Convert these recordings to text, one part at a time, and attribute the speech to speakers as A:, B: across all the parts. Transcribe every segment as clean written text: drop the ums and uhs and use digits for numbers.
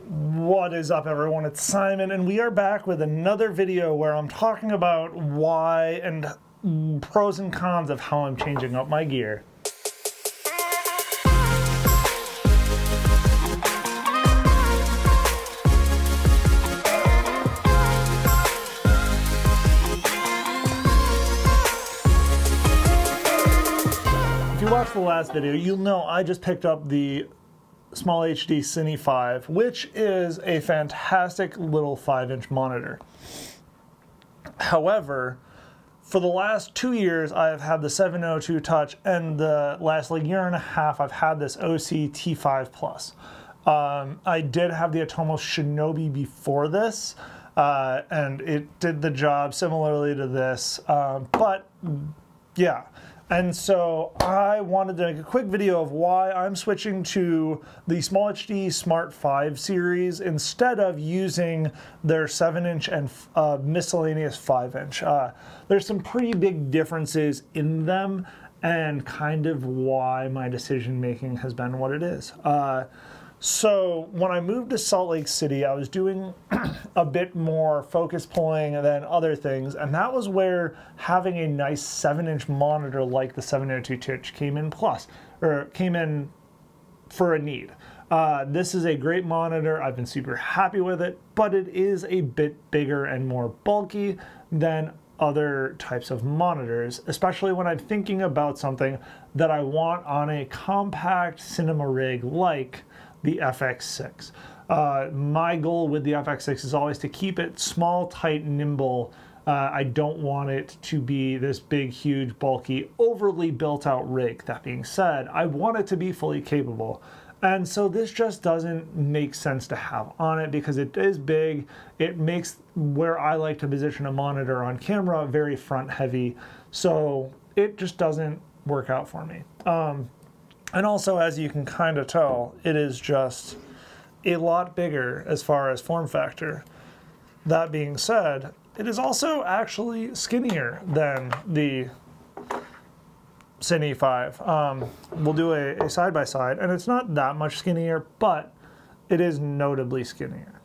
A: What is up, everyone? It's Simon, and we are back with another video where I'm talking about why and pros and cons of how I'm changing up my gear. If you watched the last video, you'll know I just picked up the SmallHD Cine5, which is a fantastic little 5-inch monitor. However, for the last 2 years, I have had the 702 Touch, and the last year and a half, I've had this Osee T5 Plus. I did have the Touch Shinobi before this, and it did the job similarly to this, but yeah. And so I wanted to make a quick video of why I'm switching to the SmallHD Smart 5 series instead of using their 7-inch and miscellaneous 5-inch. There's some pretty big differences in them and kind of why my decision making has been what it is. So when I moved to Salt Lake City, I was doing a bit more focus pulling than other things, and that was where having a nice 7-inch monitor like the 702 Touch came in for a need. This is a great monitor. I've been super happy with it, but it is a bit bigger and more bulky than other types of monitors, especially when I'm thinking about something that I want on a compact cinema rig like the FX6. My goal with the FX6 is always to keep it small, tight, nimble. I don't want it to be this big, huge, bulky, overly built out rig. That being said, I want it to be fully capable. And so this just doesn't make sense to have on it because it is big. It makes where I like to position a monitor on camera very front heavy. So it just doesn't work out for me. And also, as you can kind of tell, it is just a lot bigger as far as form factor. That being said, it is also actually skinnier than the Cine5. We'll do a side-by-side, and it's not that much skinnier, but it is notably skinnier.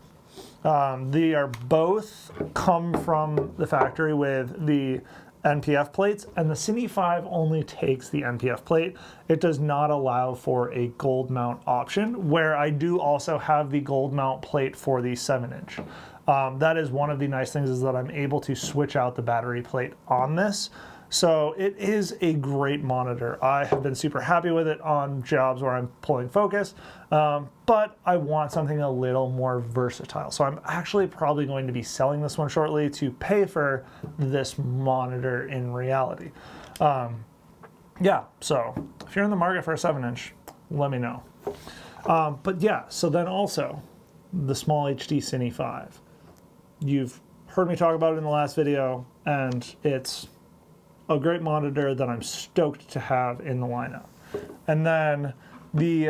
A: They are both come from the factory with the NPF plates, and the Cine5 only takes the NPF plate. It does not allow for a gold mount option, where I do also have the gold mount plate for the 7-inch. That is one of the nice things, is that I'm able to switch out the battery plate on this. So it is a great monitor. I have been super happy with it on jobs where I'm pulling focus, but I want something a little more versatile. So I'm actually probably going to be selling this one shortly to pay for this monitor in reality. Yeah, so if you're in the market for a 7-inch, let me know. But yeah, so then also the SmallHD Cine5. You've heard me talk about it in the last video, and it's a great monitor that I'm stoked to have in the lineup. And then the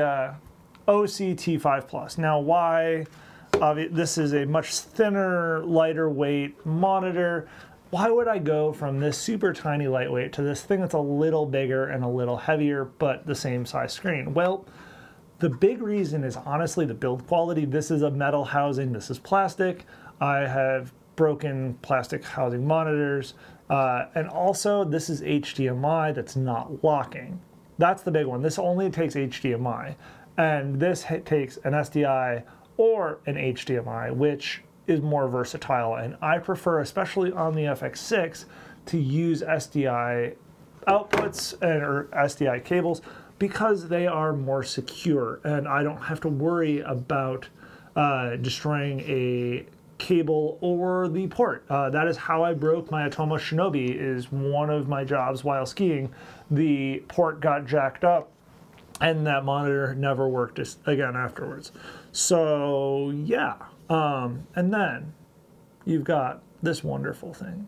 A: Osee T5 Plus. Now, why? This is a much thinner, lighter weight monitor. Why would I go from this super tiny lightweight to this thing that's a little bigger and a little heavier, but the same size screen? Well, the big reason is honestly the build quality. This is a metal housing. This is plastic. I have broken plastic housing monitors. And also, this is HDMI that's not locking. That's the big one. This only takes HDMI. And this takes an SDI or an HDMI, which is more versatile. And I prefer, especially on the FX6, to use SDI outputs or SDI cables because they are more secure. And I don't have to worry about destroying a cable or the port. That is how I broke my Touch Shinobi. Is one of my jobs while skiing. The port got jacked up and that monitor never worked again afterwards. So yeah, and then you've got this wonderful thing.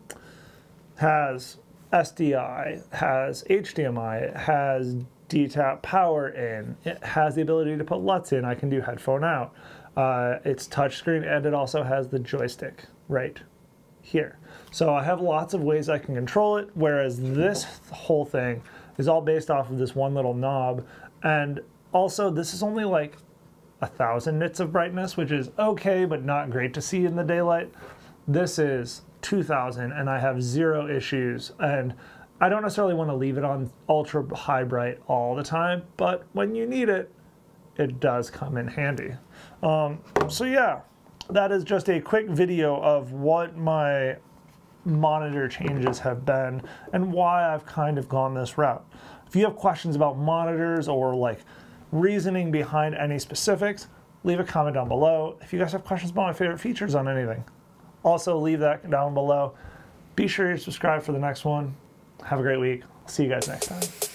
A: Has SDI, has HDMI, it has DTAP power in, it has the ability to put LUTs in. I can do headphone out. It's touchscreen, and it also has the joystick right here. So I have lots of ways I can control it, whereas this whole thing is all based off of this one little knob. And also, this is only like 1000 nits of brightness, which is okay, but not great to see in the daylight. This is 2000 and I have 0 issues, and I don't necessarily want to leave it on ultra high bright all the time, but when you need it, it does come in handy. So yeah, that is just a quick video of what my monitor changes have been and why I've kind of gone this route. If you have questions about monitors or like reasoning behind any specifics, leave a comment down below. If you guys have questions about my favorite features on anything, also leave that down below. Be sure you subscribe for the next one. Have a great week. See you guys next time.